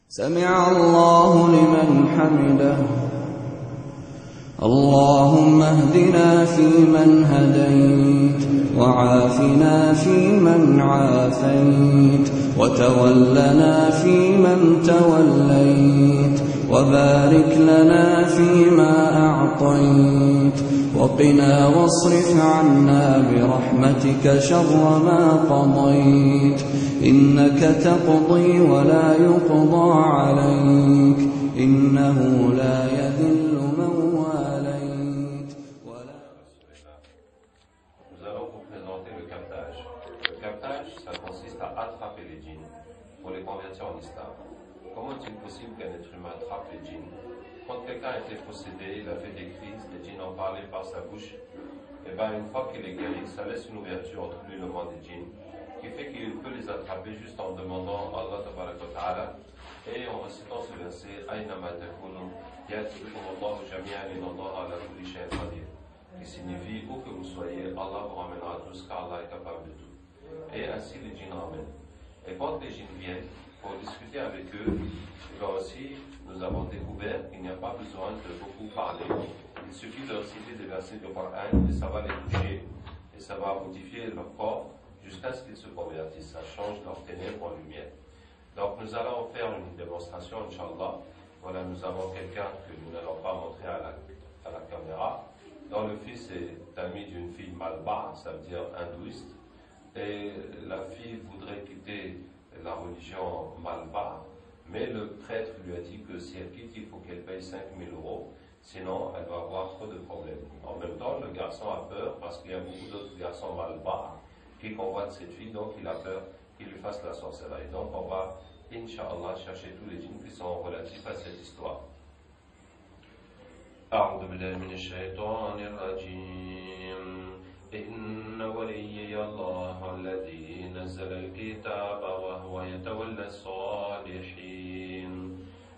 سمع الله لمن حمده اللهم اهدنا فيمن هديت وعافنا فيمن عافيت وتولنا فيمن توليت وبارك لنا فيما أعطيت وقنا واصرف عنا برحمتك شر ما قضيت إنك تقضي ولا يقضى عليك إنه لا يذل من واليت ولا... Nous allons vous présenter le captage. Le captage, ça consiste à attraper les djinns pour les convertir en islam. Comment est-il possible qu'un être humain attrape les djinns? Quand quelqu'un a été possédé, il a fait des crises, les djinns ont parlé par sa bouche, et bien une fois qu'il est guéri, ça laisse une ouverture entre lui et le monde des djinns, qui fait qu'il peut les attraper juste en demandant à Allah ta'ala et en récitant ce verset Aynama takunu ya'tikum Allahu jami'an inna Allaha ala kulli shay'in qadir, qui signifie où que vous soyez, Allah vous ramènera tous car Allah est capable de tout. Et ainsi les djinns ramènent. Et quand les djinns viennent pour discuter avec eux, là aussi nous avons découvert qu'il n'y a pas besoin de beaucoup parler. Il suffit de reciter des versets du Coran et ça va les toucher et ça va modifier leur corps jusqu'à ce qu'ils se convertissent. Ça change leur ténèbres en lumière. Donc nous allons faire une démonstration, Inch'Allah. Voilà, nous avons quelqu'un que nous n'allons pas montrer à la caméra, dont le fils est ami d'une fille malba, ça veut dire hindouiste, et la fille voudrait quitter la religion malba, mais le prêtre lui a dit que si elle quitte, il faut qu'elle paye 5 000 €, sinon elle va avoir trop de problèmes. En même temps, le garçon a peur parce qu'il y a beaucoup d'autres garçons malba qui convoitent cette fille, donc il a peur qu'il lui fasse la sorcellerie. Donc on va, Inch'Allah, chercher tous les djinns qui sont relatifs à cette histoire. أعوذ بالله من الشيطان الرجيم إن وليي الله الذي نزل الكتاب وهو يتولى الصالحين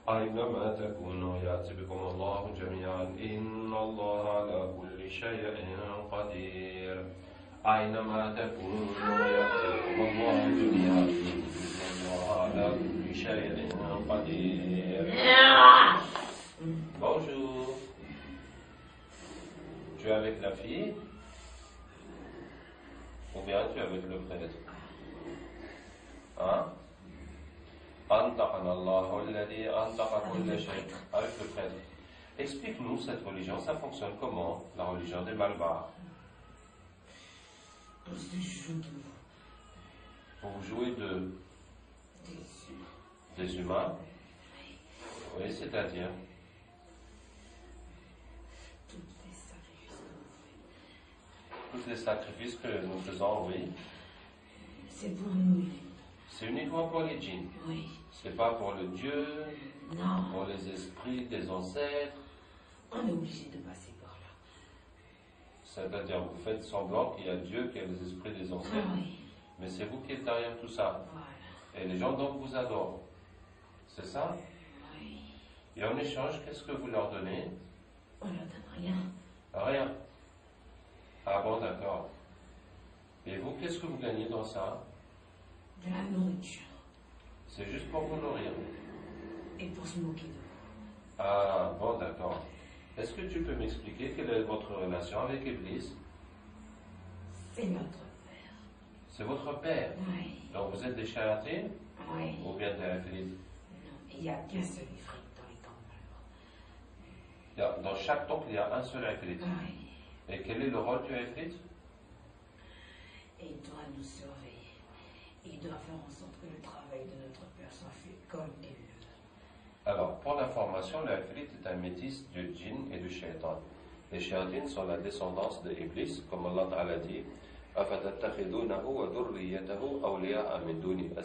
أينما تكونوا يأتي بكم الله جميعا إن الله على كل شيء قدير أينما تكونوا يأتي بكم الله جميعا إن الله على كل شيء قدير. Bonjour. Tu es avec la fille ou bien tu es avec le prêtre? Hein? Avec le prêtre. Explique-nous cette religion, ça fonctionne comment? La religion des Malbars. Vous jouez des humains? Oui, c'est-à-dire? Tous les sacrifices que nous faisons, oui. C'est pour nous. C'est uniquement pour les djinns. Oui. C'est pas pour le Dieu, non. Pour les esprits des ancêtres. On est obligé de passer par là. C'est-à-dire, vous faites semblant qu'il y a Dieu, qu'il y a les esprits des ancêtres. Ah, oui. Mais c'est vous qui êtes derrière tout ça. Voilà. Et les gens donc vous adorent. C'est ça? Oui. Et en échange, qu'est-ce que vous leur donnez? On leur donne rien. Rien. Ah bon, d'accord. Et vous, qu'est-ce que vous gagnez dans ça? De la nourriture. C'est juste pour vous nourrir. Et pour se moquer de vous. Ah bon, d'accord. Est-ce que tu peux m'expliquer quelle est votre relation avec Iblis? C'est notre père. C'est votre père? Oui. Donc vous êtes des shayatines? Oui. Ou bien des ifrites? Non, il n'y a qu'un seul ifrit dans les temples. Dans chaque temple, il y a un seul ifrit. Oui. Et quel est le rôle du ifrit? Il doit nous surveiller. Il doit faire en sorte que le travail de notre père soit fait comme il le veut. Alors, pour l'information, l'ifrit est un métis du djinn et du shaitan. Les shayatines sont la descendance de Iblis, comme Allah Ta'ala dit. Est-ce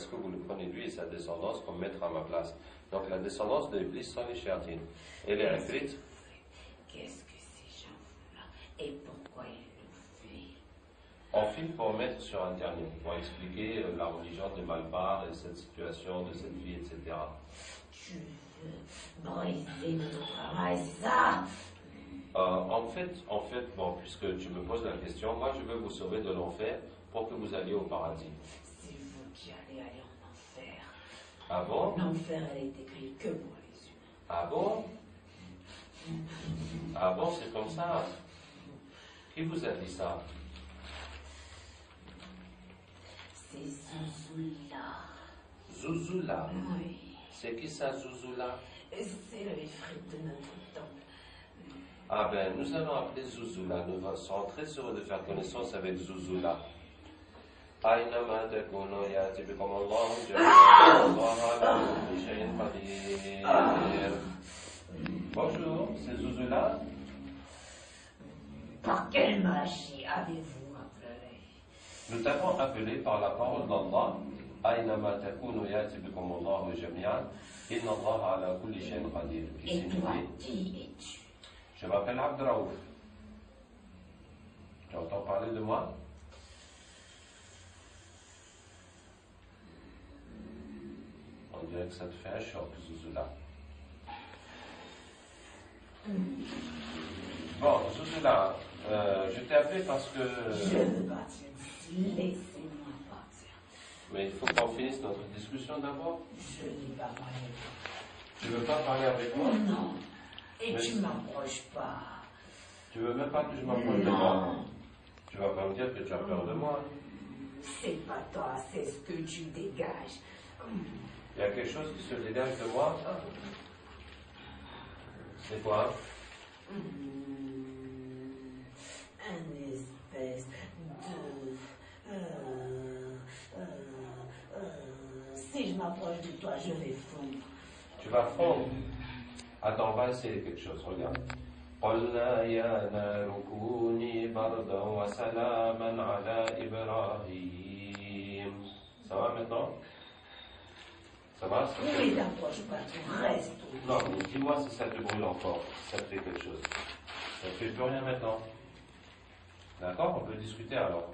que vous le prenez lui et sa descendance comme maître à ma place? Donc la descendance de Iblis sont les shayatines. Et les ifrit? Qu'est-ce que ces gens-là et pourquoi ils le font? On filme pour mettre sur Internet, pour expliquer la religion des Malbars et cette situation de cette vie, etc. Tu veux briser notre travail, c'est ça? En fait, bon, puisque tu me poses la question, moi je veux vous sauver de l'enfer pour que vous alliez au paradis. C'est vous qui allez aller en enfer. Ah bon? L'enfer, elle est écrite que pour les humains. Ah bon? Ah bon, c'est comme ça? Qui vous a dit ça? C'est Zouzoula. Zouzoula. Oui. C'est qui ça, Zouzoula? C'est le frites de notre temple. Ah ben, nous allons appeler Zouzoula. Nous serons très heureux de faire connaissance avec Zouzoula. أينما تكونوا يأتي بكم الله جميعا الله على كل شيء قدير. Bonjour, c'est Zouzoula. Par quelle magie avez-vous appelé? Nous t'avons appelé par la parole d'Allah. أينما تكونوا يأتي بكم الله جميعا إن الله على كل شيء قدير. Et toi, qui es-tu? Je m'appelle Abdraouf. Tu entends parler de moi? On dirait que ça te fait un choc, Zouzoula. Bon, Zouzoula, je t'ai appelé parce que... Je veux partir d'ici. Laissez-moi partir. Mais il faut qu'on finisse notre discussion d'abord. Je n'ai pas parlé de toi. Tu veux pas parler avec moi? Non. Et Mais- tu m'approches pas. Tu veux même pas que je m'approche de toi? Tu vas pas me dire que tu as peur de moi? C'est pas toi, c'est ce que tu dégages. Il y a quelque chose qui se dégage de moi? C'est quoi? Un espèce de... Si je m'approche de toi, je vais fondre. Tu vas fondre. Attends, on va essayer quelque chose, regarde. قلنا يا نار كوني بردا وسلاما على إبراهيم. Ça va maintenant? Ça va? Ça fait- Oui, t'approche pas, tu restes. Non, mais dis-moi si ça te brûle encore, si ça te fait quelque chose. Ça ne fait plus rien maintenant. D'accord? On peut discuter alors.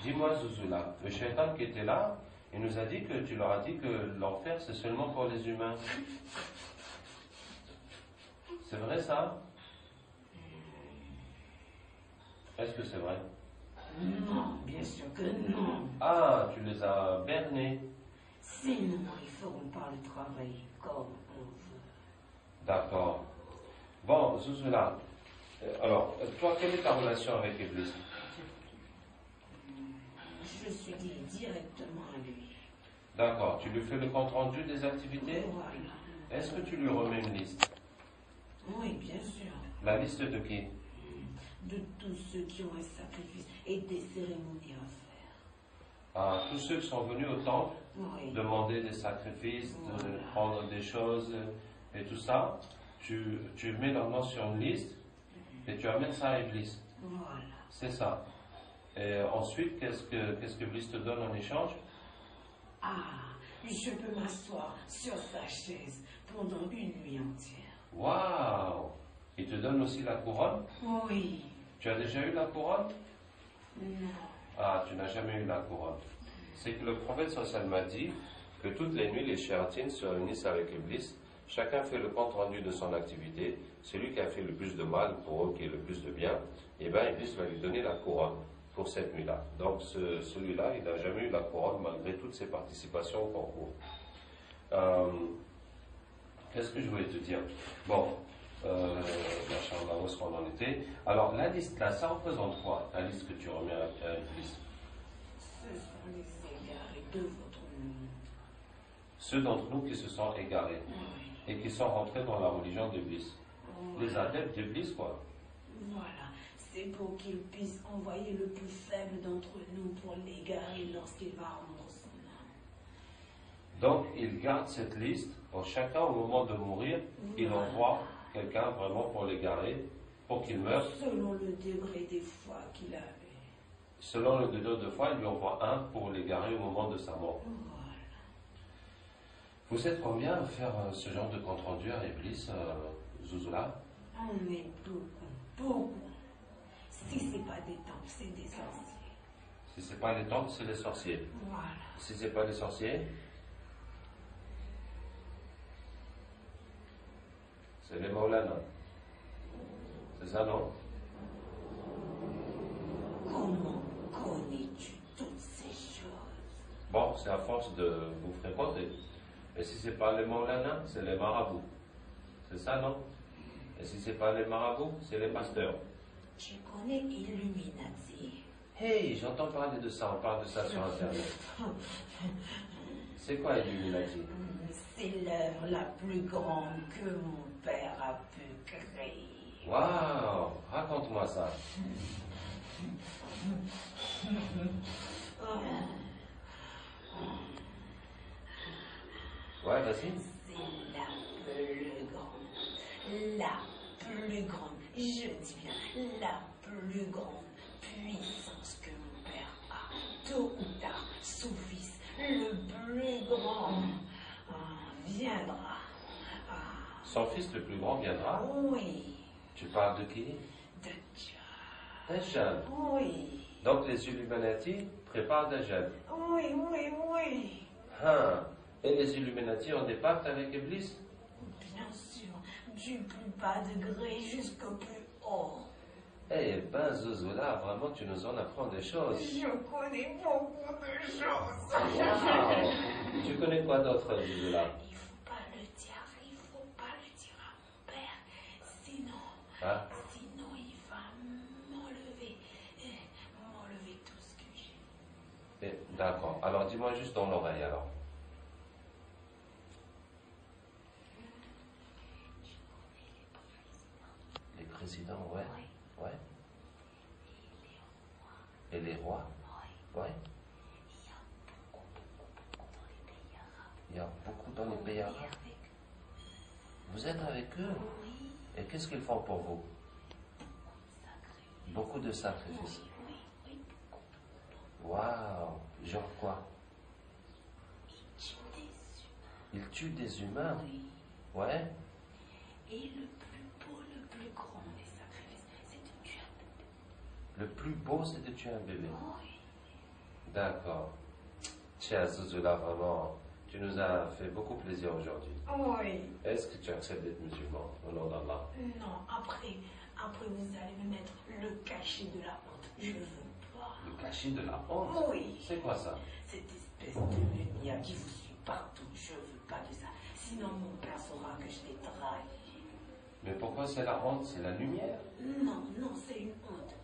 Dis-moi, Zouzoula, le shaitan qui était là, il nous a dit que tu leur as dit que l'enfer c'est seulement pour les humains. C'est vrai ça? Est-ce que c'est vrai? Non, bien sûr que non. Ah, tu les as bernés. Sinon, ils feront pas le travail comme on veut. D'accord. Bon, Zouzoula, alors, toi, quelle est ta relation avec Iblis? Je suis liée directement à lui. D'accord, tu lui fais le compte rendu des activités? Voilà. Est-ce que tu lui remets une liste? Oui, bien sûr. La liste de qui? De tous ceux qui ont un sacrifice et des cérémonies à faire. Ah, tous ceux qui sont venus au temple Oui. demander des sacrifices, de prendre des choses et tout ça, tu mets leur nom sur une liste et tu amènes ça à Iblis. Voilà. C'est ça. Et ensuite, qu'est-ce que Iblis te donne en échange? Ah, je peux m'asseoir sur sa chaise pendant une nuit entière. Waouh! Il te donne aussi la couronne? Oui. Tu as déjà eu la couronne? Non. Ah, tu n'as jamais eu la couronne. C'est que le prophète sallallahu m'a dit que toutes les nuits, les shéatines se réunissent avec Iblis. Chacun fait le compte rendu de son activité. Celui qui a fait le plus de mal pour eux, qui est le plus de bien, et bien Iblis va lui donner la couronne pour cette nuit-là. Donc celui-là, il n'a jamais eu la couronne malgré toutes ses participations au concours. Qu'est-ce que je voulais te dire? Bon, machallah, où est-ce qu'on en était? Alors, la liste là, ça représente quoi? La liste que tu remets à Iblis? Ce sont les égarés de votre monde. Ceux d'entre nous qui se sont égarés Oui. et qui sont rentrés dans la religion d'Iblis. Les adeptes d'Iblis, quoi. Voilà. C'est pour qu'il puisse envoyer le plus faible d'entre nous pour l'égarer lorsqu'il va rendre son âme. Donc, ils gardent cette liste pour chacun au moment de mourir. Il envoie quelqu'un vraiment pour l'égarer, pour qu'il meure. Selon le degré des foi qu'il avait. Selon le degré de foi, il lui envoie un pour l'égarer au moment de sa mort. Voilà. Vous êtes combien à faire ce genre de compte rendu à Iblis, Zouzoula? On est beaucoup. Si c'est pas des temples, c'est des sorciers. Si c'est pas les temples, c'est les sorciers. Voilà. Si c'est pas les sorciers, c'est les Maulana. C'est ça, non? Comment connais-tu toutes ces choses? Bon, c'est à force de vous fréquenter. Et si c'est pas les Maulana, c'est les marabouts. C'est ça, non? Et si c'est pas les marabouts, c'est les pasteurs. Je connais Illuminati. Hey, j'entends parler de ça, on parle de ça sur Internet. C'est quoi Illuminati? C'est l'œuvre la plus grande que mon père a pu créer. Waouh, raconte-moi ça. Ouais, vas-y. C'est la plus grande, je dis bien, la plus grande puissance que mon père a. Tôt ou tard, son fils, le plus grand, viendra. Son fils le plus grand viendra? Oui, Tu parles de qui? de Dieu. Dajjal. Oui, Donc les Illuminati préparent Dajjal. oui, oui, oui. Hein. Et les Illuminati ont des pactes avec Iblis? Bien sûr, du plus bas degré jusqu'au plus haut. Eh ben, Zouzoula, vraiment, tu nous en apprends des choses. Je connais beaucoup de choses. Wow. Tu connais quoi d'autre, Zouzoula? Il faut pas le dire à mon père, sinon, Hein? sinon il va m'enlever tout ce que j'ai. D'accord. Alors, dis-moi juste dans l'oreille, alors. Les présidents, ouais. Ouais. Et les rois? Ouais. Il y a beaucoup dans les pays arabes. Vous êtes avec eux? Et qu'est-ce qu'ils font pour vous? Beaucoup de sacrifices. Waouh! Genre quoi? Ils tuent des humains? Ouais? Et le plus beau, le plus grand des sacrifices, c'est de tuer un bébé. Le plus beau, c'est de tuer un bébé. Oui. D'accord. Tiens, Zouzoula, vraiment, tu nous as fait beaucoup plaisir aujourd'hui. Oui. Est-ce que tu acceptes d'être musulman au nom d'Allah? Non, après vous allez me mettre le cachet de la honte. Je veux pas. Le cachet de la honte? Oui. C'est quoi ça? Cette espèce de lumière qui vous suit partout, je veux pas de ça. Sinon mon père saura que je l'ai trahi. Mais pourquoi c'est la honte? C'est la lumière? Non, c'est une honte.